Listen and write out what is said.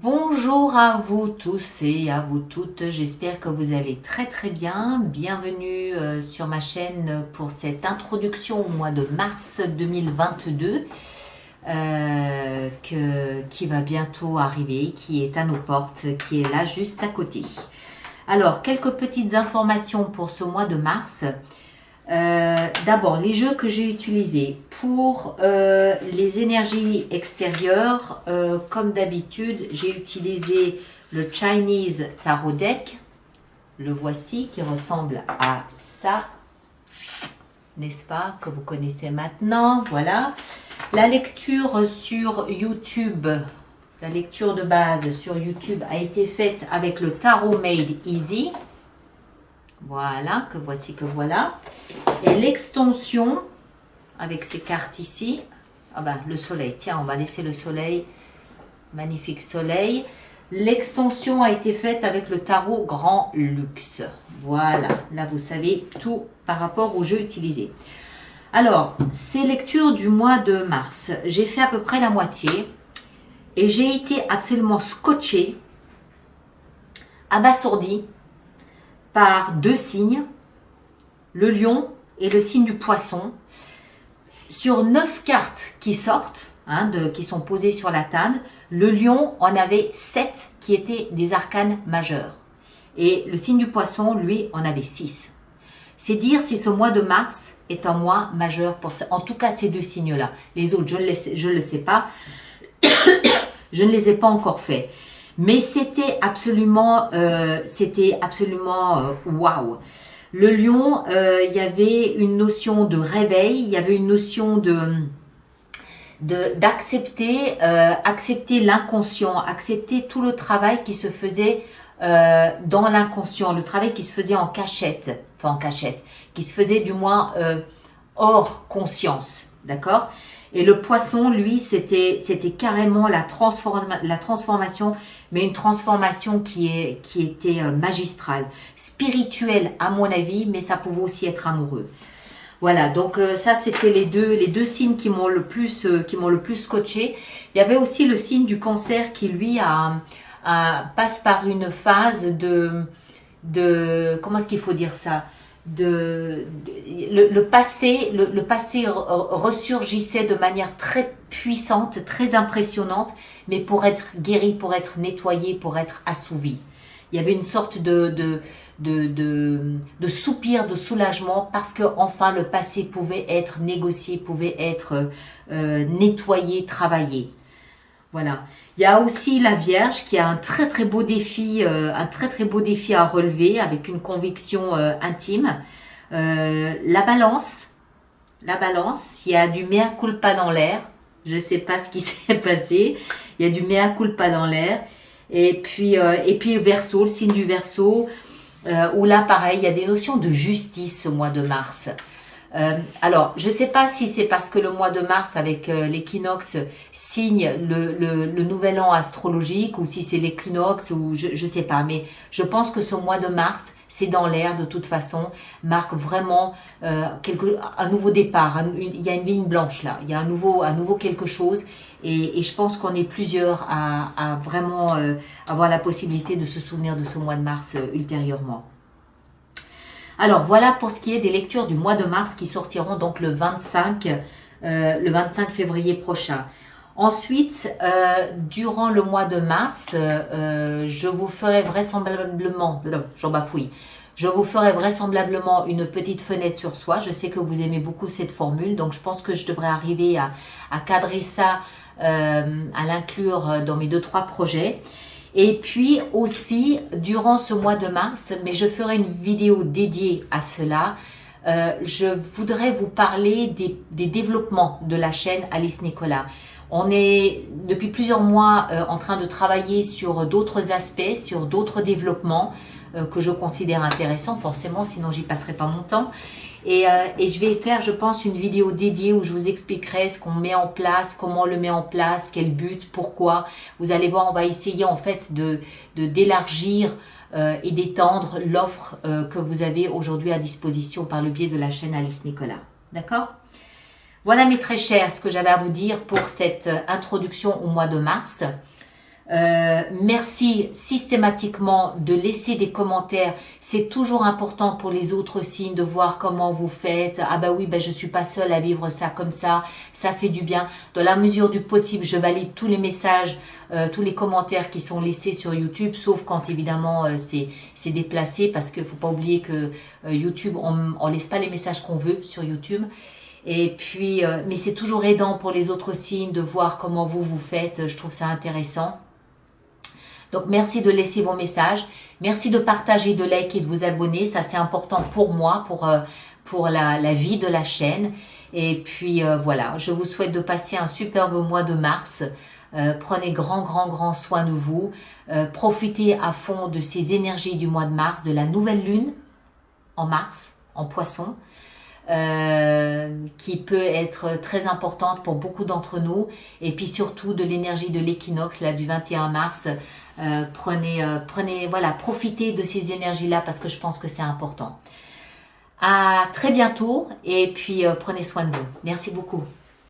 Bonjour à vous tous et à vous toutes, j'espère que vous allez très très bien. Bienvenue sur ma chaîne pour cette introduction au mois de mars 2022 qui va bientôt arriver, qui est à nos portes, qui est là juste à côté. Alors, quelques petites informations pour ce mois de mars. D'abord, les jeux que j'ai utilisés pour les énergies extérieures, comme d'habitude, j'ai utilisé le Chinese Tarot Deck. Le voici qui ressemble à ça, n'est-ce pas, que vous connaissez maintenant. Voilà. La lecture sur YouTube, la lecture de base sur YouTube a été faite avec le Tarot Made Easy. Voilà, que voici que voilà. Et l'extension, avec ces cartes ici, ah ben, le soleil, tiens, on va laisser le soleil, magnifique soleil. L'extension a été faite avec le tarot Grand Luxe. Voilà, là vous savez tout par rapport au jeu utilisé. Alors, ces lectures du mois de mars, j'ai fait à peu près la moitié et j'ai été absolument scotché, abasourdi par deux signes, le lion et le signe du poisson. Sur 9 cartes qui sortent, qui sont posées sur la table, le lion en avait 7 qui étaient des arcanes majeurs. Et le signe du poisson, lui, en avait 6. C'est dire si ce mois de mars est un mois majeur pour ça. En tout cas, ces deux signes-là. Les autres, je ne le sais pas. Je ne les ai pas encore faits. Mais c'était absolument waouh. Le lion, il y avait une notion de réveil, il y avait une notion d'accepter accepter l'inconscient, accepter tout le travail qui se faisait dans l'inconscient, le travail qui se faisait en cachette, qui se faisait du moins hors conscience, d'accord? Et le poisson, lui, c'était carrément la transformation, mais une transformation qui était magistrale, spirituelle à mon avis, mais ça pouvait aussi être amoureux. Voilà, donc ça c'était les deux signes qui m'ont le plus scotché. Il y avait aussi le signe du cancer qui lui passe par une phase de comment est-ce qu'il faut dire ça? Le passé ressurgissait de manière très puissante, très impressionnante, mais pour être guéri, pour être nettoyé, pour être assouvi. Il y avait une sorte de soupir, de soulagement, parce que enfin le passé pouvait être négocié, pouvait être nettoyé, travaillé. Voilà. Il y a aussi la Vierge qui a un très très beau défi à relever avec une conviction intime. La Balance, il y a du mea culpa dans l'air. Je ne sais pas ce qui s'est passé. Il y a du mea culpa dans l'air. Et puis le Verseau, le signe du Verseau, où là pareil, il y a des notions de justice au mois de mars. Alors, je ne sais pas si c'est parce que le mois de mars avec l'équinoxe signe le nouvel an astrologique ou si c'est l'équinoxe ou je ne sais pas, mais je pense que ce mois de mars, c'est dans l'air de toute façon, marque vraiment un nouveau départ, il y a une ligne blanche là, il y a un nouveau quelque chose et je pense qu'on est plusieurs à vraiment avoir la possibilité de se souvenir de ce mois de mars ultérieurement. Alors voilà pour ce qui est des lectures du mois de mars qui sortiront donc le 25 février prochain. Ensuite, durant le mois de mars, je vous ferai vraisemblablement, une petite fenêtre sur soi. Je sais que vous aimez beaucoup cette formule, donc je pense que je devrais arriver à cadrer ça, à l'inclure dans mes 2-3 projets. Et puis aussi, durant ce mois de mars, mais je ferai une vidéo dédiée à cela, je voudrais vous parler des développements de la chaîne Alice Nicolas. On est depuis plusieurs mois en train de travailler sur d'autres aspects, sur d'autres développements que je considère intéressants, forcément, sinon j'y passerai pas mon temps. Et je vais faire, je pense, une vidéo dédiée où je vous expliquerai ce qu'on met en place, comment on le met en place, quel but, pourquoi. Vous allez voir, on va essayer en fait d'élargir et d'étendre l'offre que vous avez aujourd'hui à disposition par le biais de la chaîne Alice Nicolas. D'accord ? Voilà mes très chers, ce que j'avais à vous dire pour cette introduction au mois de mars. Merci systématiquement de laisser des commentaires. C'est toujours important pour les autres signes de voir comment vous faites. Ah bah oui, bah je suis pas seule à vivre ça comme ça fait du bien. Dans la mesure du possible, je valide tous les messages, tous les commentaires qui sont laissés sur YouTube, sauf quand évidemment c'est déplacé, parce qu'il faut pas oublier que YouTube, on laisse pas les messages qu'on veut sur YouTube. Et puis, mais c'est toujours aidant pour les autres signes de voir comment vous faites. Je trouve ça intéressant. Donc, merci de laisser vos messages. Merci de partager, de liker, de vous abonner. Ça, c'est important pour moi, pour la vie de la chaîne. Et puis, voilà, je vous souhaite de passer un superbe mois de mars. Prenez grand soin de vous. Profitez à fond de ces énergies du mois de mars, de la nouvelle lune en mars, en poisson. Qui peut être très importante pour beaucoup d'entre nous, et puis surtout de l'énergie de l'équinoxe là du 21 mars. Voilà, profitez de ces énergies là, parce que je pense que c'est important. À très bientôt, et puis prenez soin de vous. Merci beaucoup.